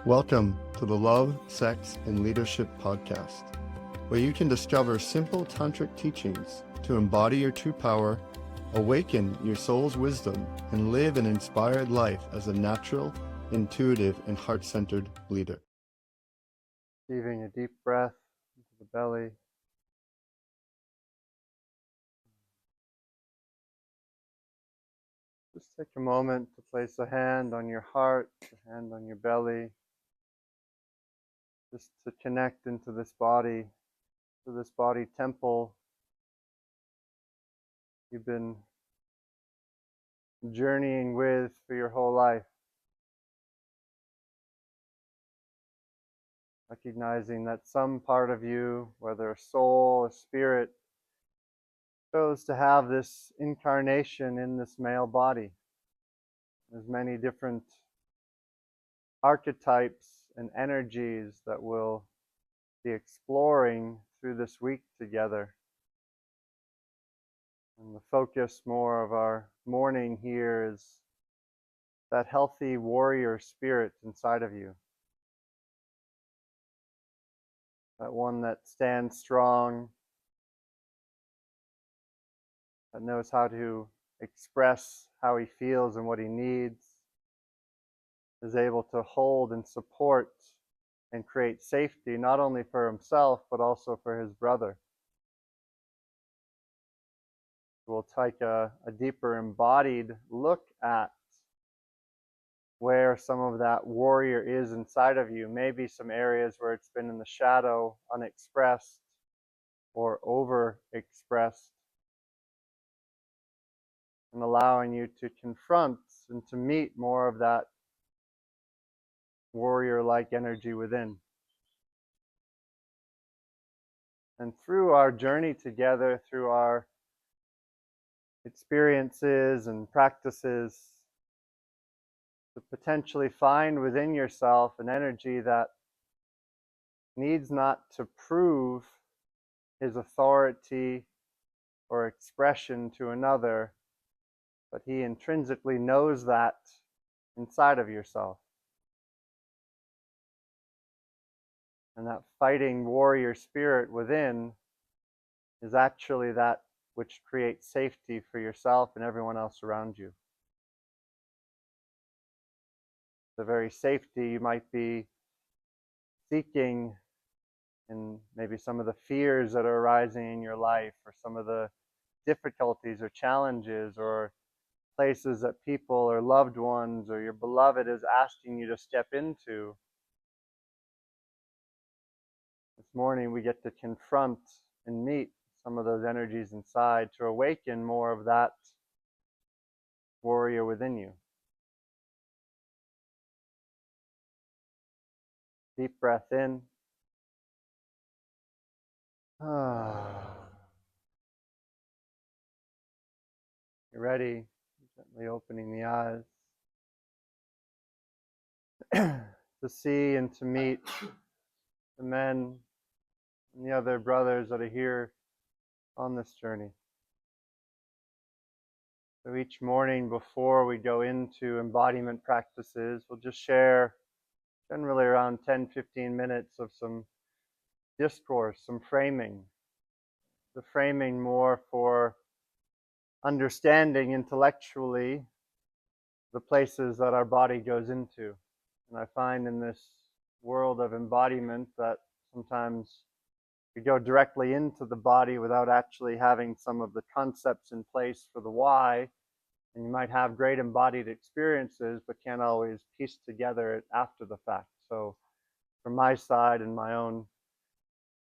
Welcome to the Love, Sex, and Leadership podcast, where you can discover simple tantric teachings to embody your true power, awaken your soul's wisdom, and live an inspired life as a natural, intuitive, and heart-centered leader. Receiving a deep breath into the belly. Just take a moment to place a hand on your heart, a hand on your belly, just to connect into this body, to this body temple you've been journeying with for your whole life. Recognizing that some part of you, whether a soul, a spirit, chose to have this incarnation in this male body. There's many different archetypes and energies that we'll be exploring through this week together. And the focus more of our morning here is that healthy warrior spirit inside of you. That one that stands strong, that knows how to express how he feels and what he needs, is able to hold and support and create safety, not only for himself, but also for his brother. We'll take a deeper embodied look at where some of that warrior is inside of you. Maybe some areas where it's been in the shadow, unexpressed, or overexpressed, and allowing you to confront and to meet more of that warrior-like energy within. And through our journey together, through our experiences and practices, to potentially find within yourself an energy that needs not to prove his authority or expression to another, but he intrinsically knows that inside of yourself. And that fighting warrior spirit within is actually that which creates safety for yourself and everyone else around you. The very safety you might be seeking in maybe some of the fears that are arising in your life, or some of the difficulties or challenges or places that people or loved ones or your beloved is asking you to step into. This morning we get to confront and meet some of those energies inside to awaken more of that warrior within you. Deep breath in. You're ready. Gently opening the eyes to see and to meet the men and the other brothers that are here on this journey. So each morning before we go into embodiment practices, we'll just share generally around 10-15 minutes of some discourse, some framing. The framing more for understanding intellectually the places that our body goes into. And I find in this world of embodiment that sometimes we go directly into the body without actually having some of the concepts in place for the why. And you might have great embodied experiences, but can't always piece together it after the fact. So from my side and my own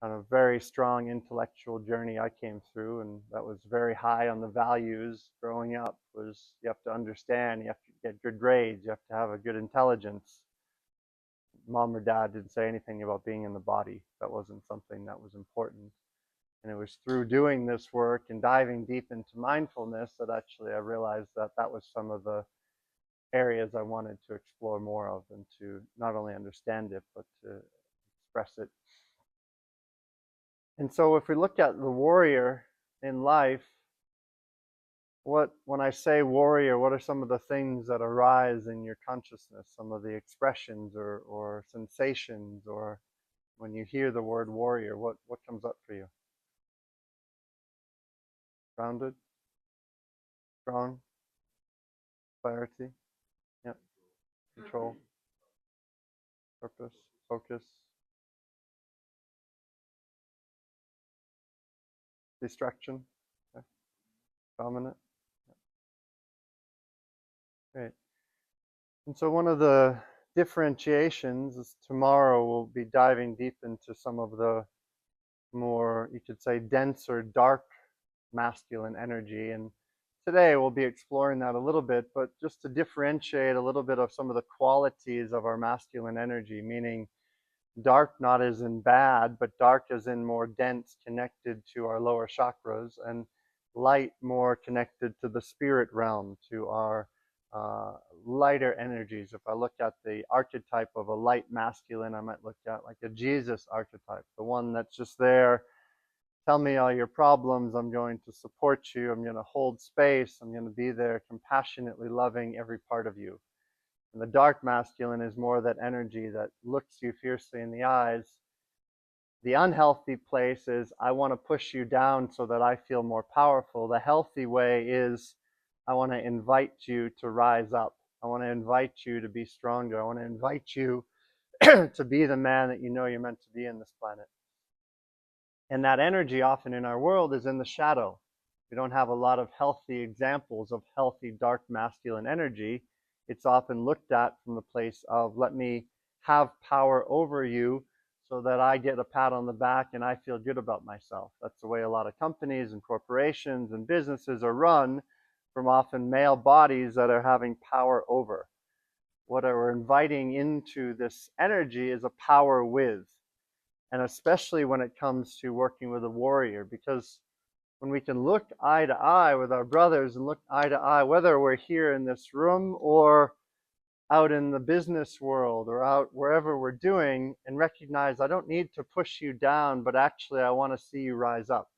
kind of very strong intellectual journey I came through, and that was very high on the values growing up, was you have to understand, you have to get good grades, you have to have a good intelligence. Mom or dad didn't say anything about being in the body. That wasn't something that was important. And it was through doing this work and diving deep into mindfulness that actually I realized that that was some of the areas I wanted to explore more of, and to not only understand it, but to express it. And so if we look at the warrior in life, when I say warrior, what are some of the things that arise in your consciousness, some of the expressions or sensations, or when you hear the word warrior, what comes up for you? Grounded, strong, clarity, yeah, control, purpose, focus, distraction, okay. Dominant. Great. And so one of the differentiations is tomorrow we'll be diving deep into some of the more, you could say, denser, dark masculine energy. And today we'll be exploring that a little bit, but just to differentiate a little bit of some of the qualities of our masculine energy, meaning dark not as in bad, but dark as in more dense, connected to our lower chakras, and light more connected to the spirit realm, to our uh, lighter energies. If I look at the archetype of a light masculine, I might look at like a Jesus archetype, the one that's just there. Tell me all your problems. I'm going to support you. I'm going to hold space. I'm going to be there, compassionately loving every part of you. And the dark masculine is more that energy that looks you fiercely in the eyes. The unhealthy place is, I want to push you down so that I feel more powerful. The healthy way is, I want to invite you to rise up. I want to invite you to be stronger. I want to invite you to be the man that you know you're meant to be in this planet. And that energy often in our world is in the shadow. We don't have a lot of healthy examples of healthy dark masculine energy. It's often looked at from the place of, let me have power over you so that I get a pat on the back and I feel good about myself. That's the way a lot of companies and corporations and businesses are run, from often male bodies that are having power over. What we're inviting into this energy is a power with. And especially when it comes to working with a warrior, because when we can look eye to eye with our brothers and look eye to eye, whether we're here in this room or out in the business world or out wherever we're doing, and recognize I don't need to push you down, but actually I want to see you rise up.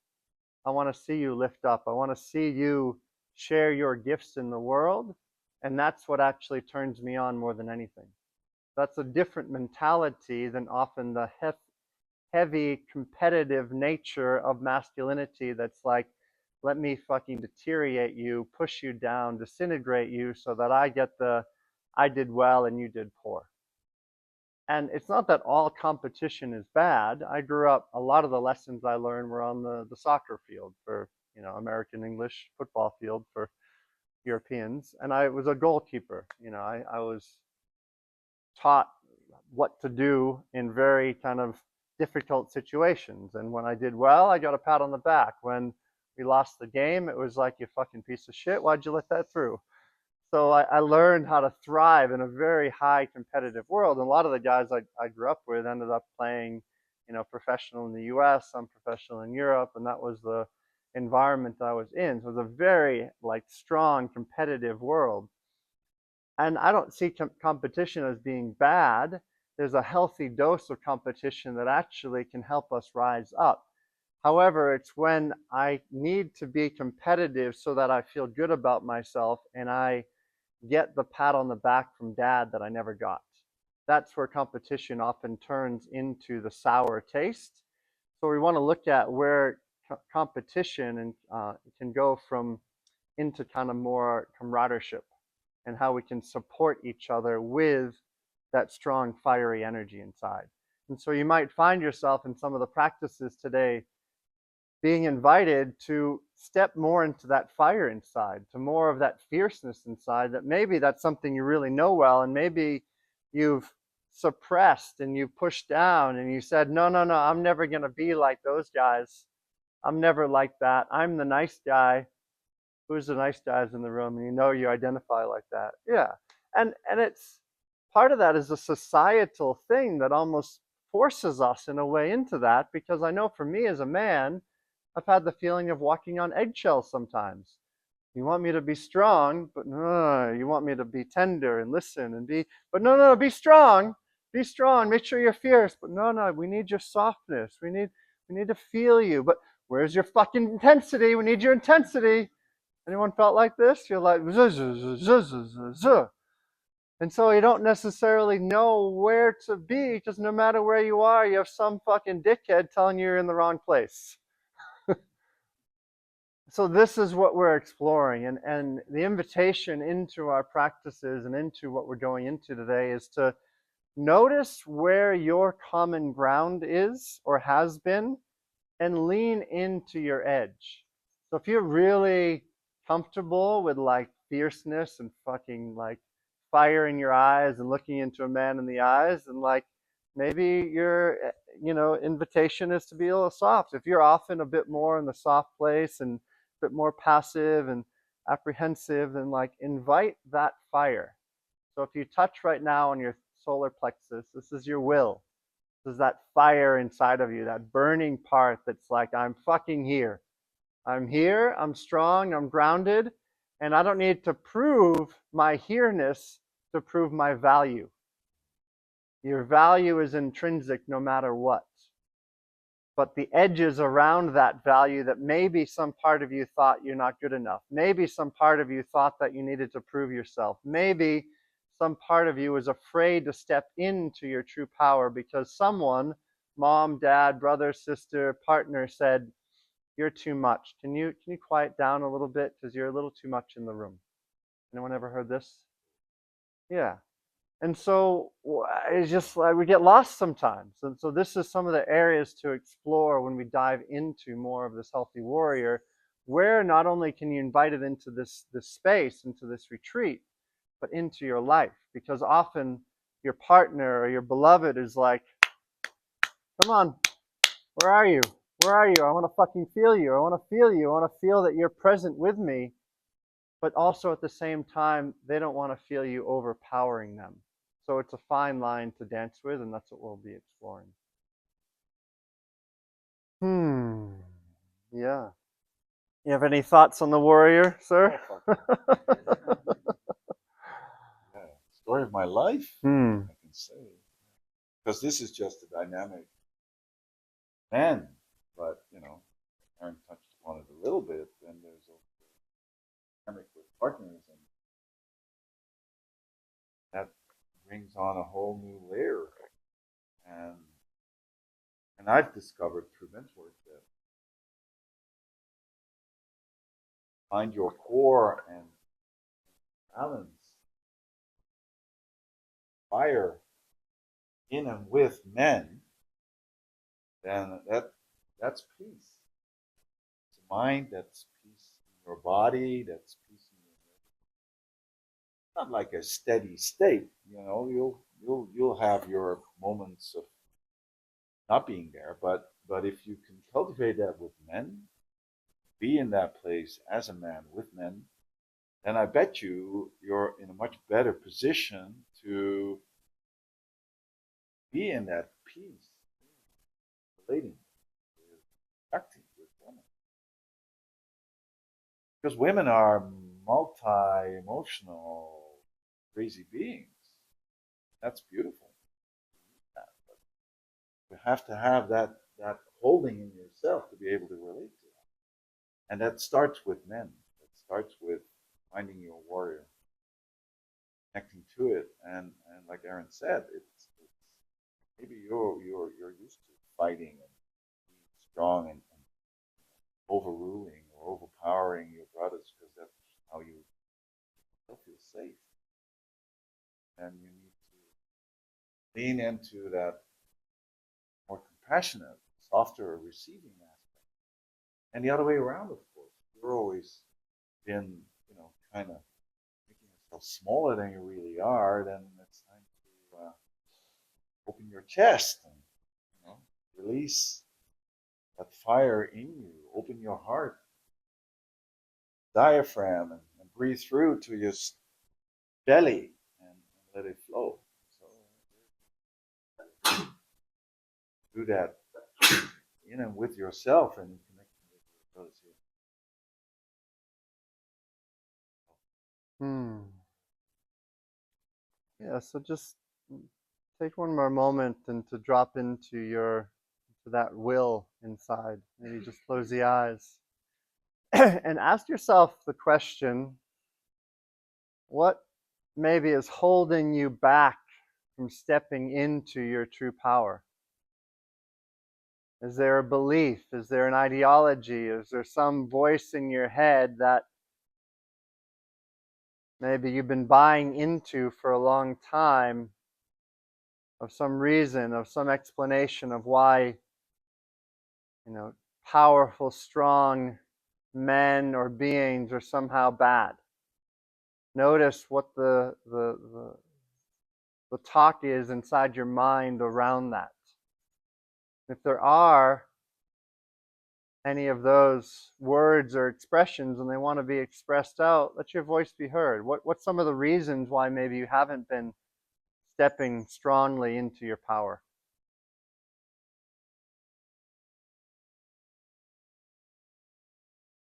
I want to see you lift up. I want to see you share your gifts in the world. And that's what actually turns me on more than anything. That's a different mentality than often the heavy competitive nature of masculinity that's like, let me fucking deteriorate you, push you down, disintegrate you so that I get the I did well and you did poor. And it's not that all competition is bad. I grew up, a lot of the lessons I learned were on the soccer field for, American English football field for Europeans. And I was a goalkeeper. I was taught what to do in very kind of difficult situations. And when I did well, I got a pat on the back. When we lost the game, it was like, you fucking piece of shit, why'd you let that through? So I learned how to thrive in a very high competitive world. And a lot of the guys I grew up with ended up playing, professional in the US, some professional in Europe, and that was the environment that I was in. So it was a very strong competitive world. And I don't see competition as being bad. There's a healthy dose of competition that actually can help us rise up. However, it's when I need to be competitive so that I feel good about myself and I get the pat on the back from dad that I never got. That's where competition often turns into the sour taste. So we want to look at where competition and can go from into kind of more camaraderie, and how we can support each other with that strong, fiery energy inside. And so you might find yourself in some of the practices today being invited to step more into that fire inside, to more of that fierceness inside, that maybe that's something you really know well, and maybe you've suppressed and you pushed down and you said, no, I'm never going to be like those guys. I'm never like that. I'm the nice guy. Who's the nice guys in the room? And you identify like that. Yeah. And it's part of that is a societal thing that almost forces us in a way into that, because I know for me as a man, I've had the feeling of walking on eggshells sometimes. You want me to be strong, but no, you want me to be tender and listen and but no, be strong. Be strong. Make sure you're fierce. But no, we need your softness. We need to feel you. But where's your fucking intensity? We need your intensity. Anyone felt like this? You're like, zuh, zuh, zuh, zuh, zuh, zuh, zuh. And so you don't necessarily know where to be, because no matter where you are, you have some fucking dickhead telling you you're in the wrong place. So this is what we're exploring, and the invitation into our practices and into what we're going into today is to notice where your common ground is or has been, and lean into your edge. So if you're really comfortable with like fierceness and fucking like fire in your eyes and looking into a man in the eyes, and like maybe your invitation is to be a little soft. If you're often a bit more in the soft place and a bit more passive and apprehensive, then like invite that fire. So if you touch right now on your solar plexus, this is your will. This is that fire inside of you, that burning part that's like, I'm fucking here. I'm here, I'm strong, I'm grounded, and I don't need to prove my here-ness to prove my value. Your value is intrinsic no matter what. But the edges around that value, that maybe some part of you thought you're not good enough. Maybe some part of you thought that you needed to prove yourself. Maybe some part of you was afraid to step into your true power because someone, mom, dad, brother, sister, partner, said, you're too much. Can you quiet down a little bit, because you're a little too much in the room? Anyone ever heard this? Yeah. And so it's just like we get lost sometimes. And so this is some of the areas to explore when we dive into more of this healthy warrior, where not only can you invite it into this space, into this retreat, but into your life. Because often your partner or your beloved is like, come on, where are you? Where are you? I want to fucking feel you. I want to feel you. I want to feel that you're present with me. But also at the same time, they don't want to feel you overpowering them. So it's a fine line to dance with, and that's what we'll be exploring. Yeah. You have any thoughts on the warrior, sir? Yeah, story of my life, I can say, because this is just a dynamic man. But Aaron touched upon it a little bit, and there's also dynamic with partners, and that brings on a whole new layer. And I've discovered through mentors that find your core and balance, fire in and with men, then that's peace. It's a mind, that's peace in your body, that's peace in your not like a steady state. You'll have your moments of not being there, but if you can cultivate that with men, be in that place as a man with men, then I bet you're in a much better position to be in that peace, relating, acting with women. Because women are multi-emotional, crazy beings. That's beautiful. But you have to have that holding in yourself to be able to relate to that. And that starts with men. It starts with finding your warrior, connecting to it, and like Aaron said, it's maybe you're used to fighting and being strong and overruling or overpowering your brothers because that's how you feel safe. And you need to lean into that more compassionate, softer, receiving aspect. And the other way around, of course. You're always been, kind of making yourself smaller than you really are. Then it's time to open your chest and, release that fire in you. Open your heart, diaphragm, and breathe through to your belly and let it flow. So do that in and with yourself and connecting with your brothers here. Yeah, so just take one more moment and to drop into that will inside. Maybe just close the eyes. And ask yourself the question, what maybe is holding you back from stepping into your true power? Is there a belief? Is there an ideology? Is there some voice in your head that maybe you've been buying into for a long time, of some reason, of some explanation of why, powerful, strong men or beings are somehow bad? Notice what the talk is inside your mind around that. If there are any of those words or expressions and they want to be expressed out, let your voice be heard. What's some of the reasons why maybe you haven't been stepping strongly into your power?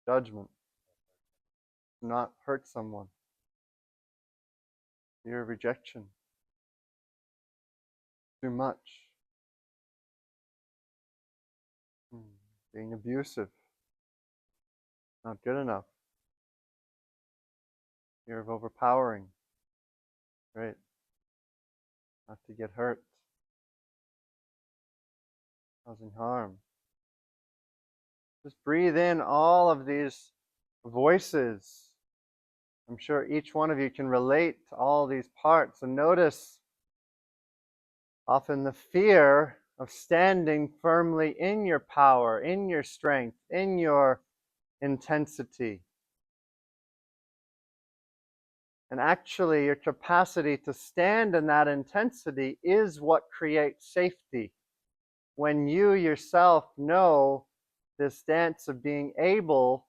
Judgment. Not hurt someone. Fear of rejection. Too much. Being abusive. Not good enough. Fear of overpowering. Right. Not to get hurt. Causing harm. Just breathe in all of these voices. I'm sure each one of you can relate to all these parts, and notice often the fear of standing firmly in your power, in your strength, in your intensity. And actually, your capacity to stand in that intensity is what creates safety. When you yourself know this dance of being able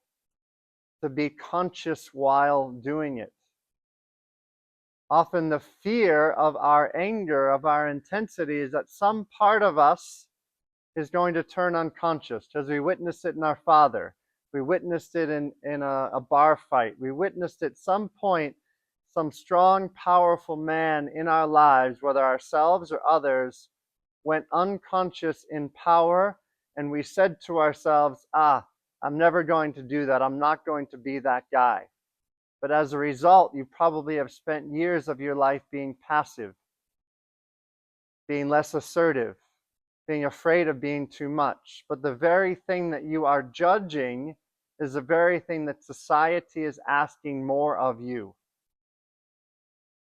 to be conscious while doing it. Often the fear of our anger, of our intensity, is that some part of us is going to turn unconscious, because we witnessed it in our father. We witnessed it in a bar fight. We witnessed at some point some strong, powerful man in our lives, whether ourselves or others, went unconscious in power, and we said to ourselves, I'm never going to do that. I'm not going to be that guy. But as a result, you probably have spent years of your life being passive, being less assertive, being afraid of being too much. But the very thing that you are judging is the very thing that society is asking more of you.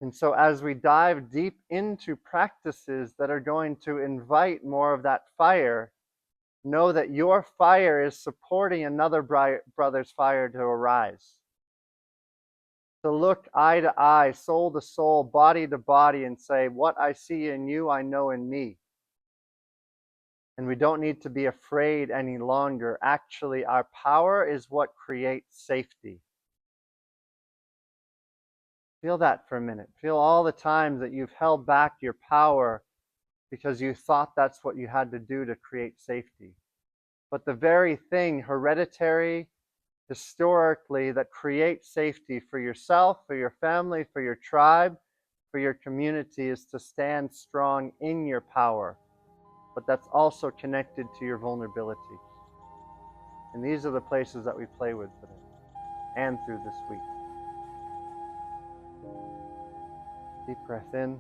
And so as we dive deep into practices that are going to invite more of that fire, know that your fire is supporting another brother's fire to arise. To look eye to eye, soul to soul, body to body, and say, what I see in you, I know in me. And we don't need to be afraid any longer. Actually, our power is what creates safety. Feel that for a minute. Feel all the times that you've held back your power because you thought that's what you had to do to create safety. But the very thing, hereditary, historically, that creates safety for yourself, for your family, for your tribe, for your community, is to stand strong in your power. But that's also connected to your vulnerability. And these are the places that we play with today and through this week. Deep breath in.